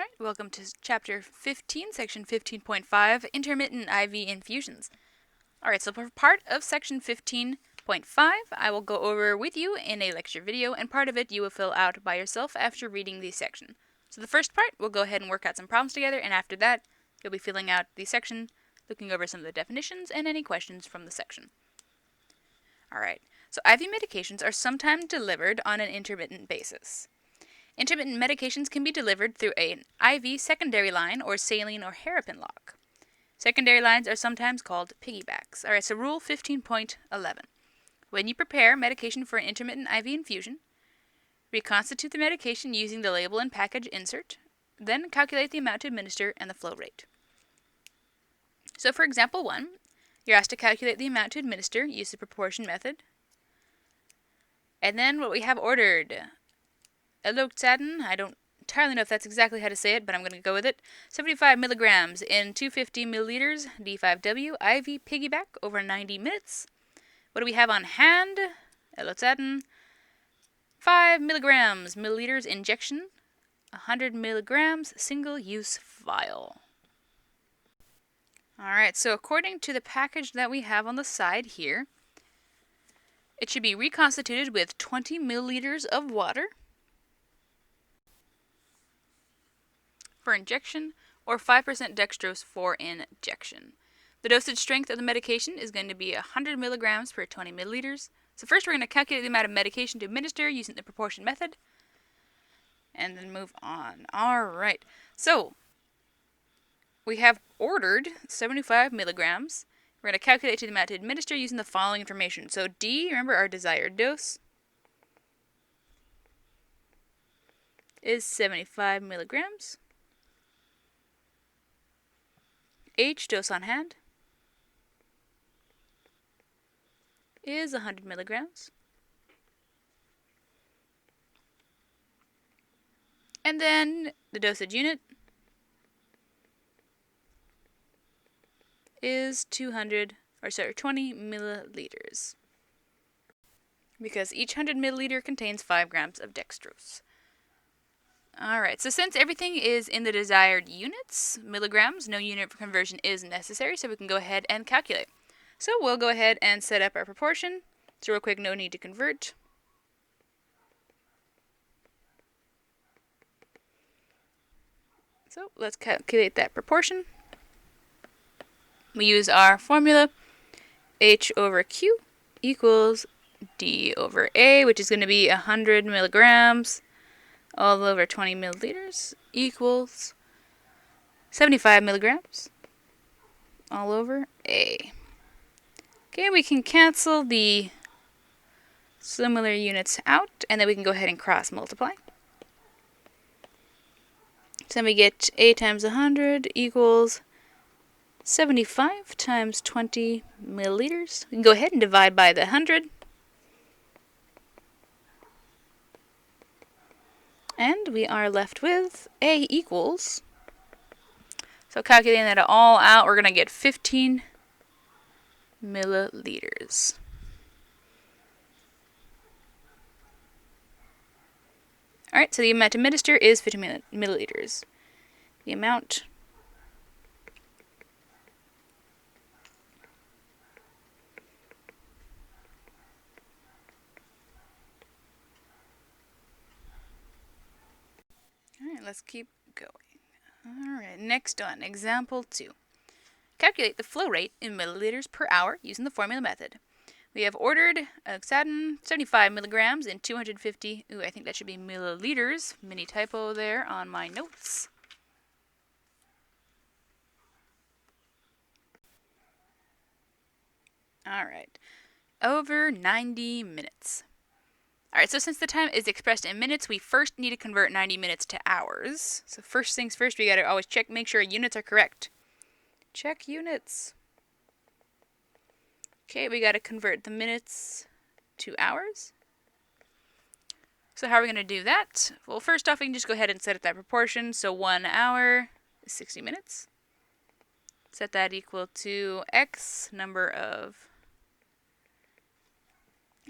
Alright, welcome to Chapter 15, Section 15.5, Intermittent IV Infusions. Alright, so for part of Section 15.5, I will go over with you in a lecture video, and part of it you will fill out by yourself after reading the section. So the first part, we'll go ahead and work out some problems together, and after that, you'll be filling out the section, looking over some of the definitions, and any questions from the section. Alright, so IV medications are sometimes delivered on an intermittent basis. Intermittent medications can be delivered through an IV secondary line or saline or hairpin lock. Secondary lines are sometimes called piggybacks. Alright, so Rule 15.11. When you prepare medication for an intermittent IV infusion, reconstitute the medication using the label and package insert, then calculate the amount to administer and the flow rate. So for example 1, you're asked to calculate the amount to administer, use the proportion method. And then what we have ordered: Eloctatin, I don't entirely know if that's exactly how to say it, but I'm going to go with it. 75 milligrams in 250 milliliters, D5W, IV piggyback over 90 minutes. What do we have on hand? Eloctatin, 5 milligrams, milliliters injection, 100 milligrams, single-use vial. Alright, so according to the package that we have on the side here, it should be reconstituted with 20 milliliters of water for injection, or 5% dextrose for injection. The dosage strength of the medication is going to be 100 milligrams per 20 milliliters. So first we're going to calculate the amount of medication to administer using the proportion method, and then move on. Alright, so we have ordered 75 milligrams. We're going to calculate the amount to administer using the following information. So D, remember our desired dose, is 75 milligrams. H, dose on hand, is 100 milligrams. And then the dosage unit is 20 milliliters, because each 100 milliliter contains 5 grams of dextrose. Alright, so since everything is in the desired units, milligrams, no unit for conversion is necessary, so we can go ahead and calculate. So we'll go ahead and set up our proportion. So real quick, no need to convert. So let's calculate that proportion. We use our formula, H over Q equals D over A, which is going to be 100 milligrams all over 20 milliliters equals 75 milligrams all over A. Okay, we can cancel the similar units out, and then we can go ahead and cross multiply. So then we get A times 100 equals 75 times 20 milliliters. We can go ahead and divide by the 100. And we are left with A equals, so calculating that all out, we're going to get 15 milliliters. Alright, so the amount to administer is 50 milliliters. The amount Alright, let's keep going. Alright, next one, example 2. Calculate the flow rate in milliliters per hour using the formula method. We have ordered Eloctatin, 75 milligrams in 250, I think that should be milliliters. Mini typo there on my notes. Alright, over 90 minutes. Alright, so since the time is expressed in minutes, we first need to convert 90 minutes to hours. So first things first, we gotta always make sure units are correct. Check units. Okay, we gotta convert the minutes to hours. So how are we gonna do that? Well, first off, we can just go ahead and set up that proportion. So 1 hour is 60 minutes. Set that equal to X number of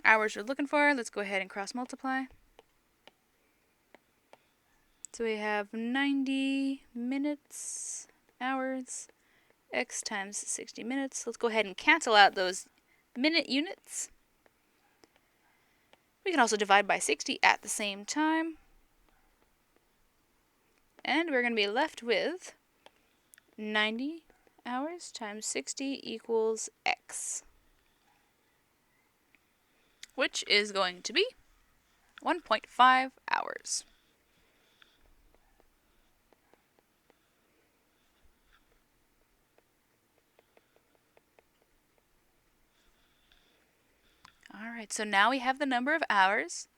hours we're looking for. Let's go ahead and cross multiply. So we have 90 minutes, hours, x times 60 minutes. Let's go ahead and cancel out those minute units. We can also divide by 60 at the same time. And we're going to be left with 90 hours times 60 equals x, which is going to be 1.5 hours. Alright, so now we have the number of hours.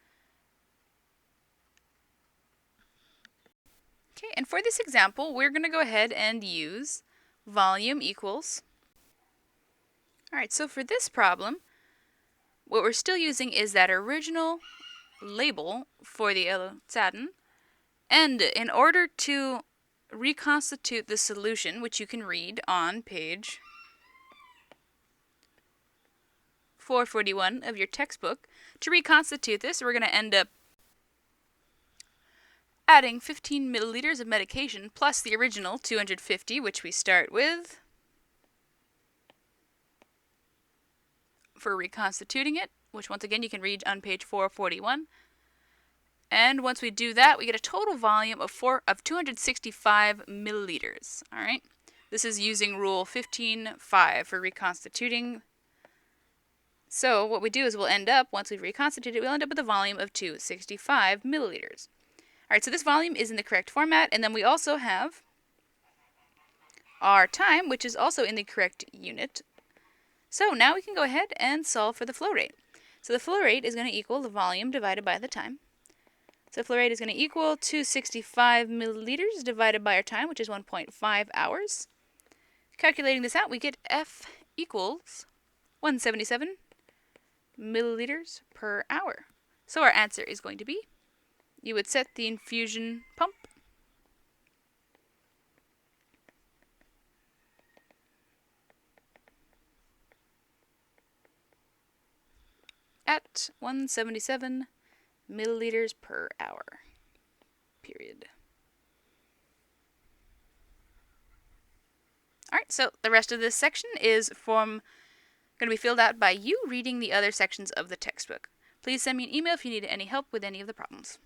Okay, and for this example, we're going to go ahead and use volume equals. Alright, so for this problem, what we're still using is that original label for the Satin. And in order to reconstitute the solution, which you can read on page 441 of your textbook, to reconstitute this, we're going to end up adding 15 milliliters of medication plus the original 250, which we start with, for reconstituting it, which once again you can read on page 441. And once we do that, we get a total volume of 265 milliliters. All right, this is using rule 15.5 for reconstituting. So what we do is we'll end up, once we've reconstituted it, we'll end up with a volume of 265 milliliters. All right, so this volume is in the correct format, and then we also have our time, which is also in the correct unit. So now we can go ahead and solve for the flow rate. So the flow rate is going to equal the volume divided by the time. So the flow rate is going to equal 265 milliliters divided by our time, which is 1.5 hours. Calculating this out, we get F equals 177 milliliters per hour. So our answer is going to be, you would set the infusion pump at 177 milliliters per hour, period. Alright, so the rest of this section is going to be filled out by you reading the other sections of the textbook. Please send me an email if you need any help with any of the problems.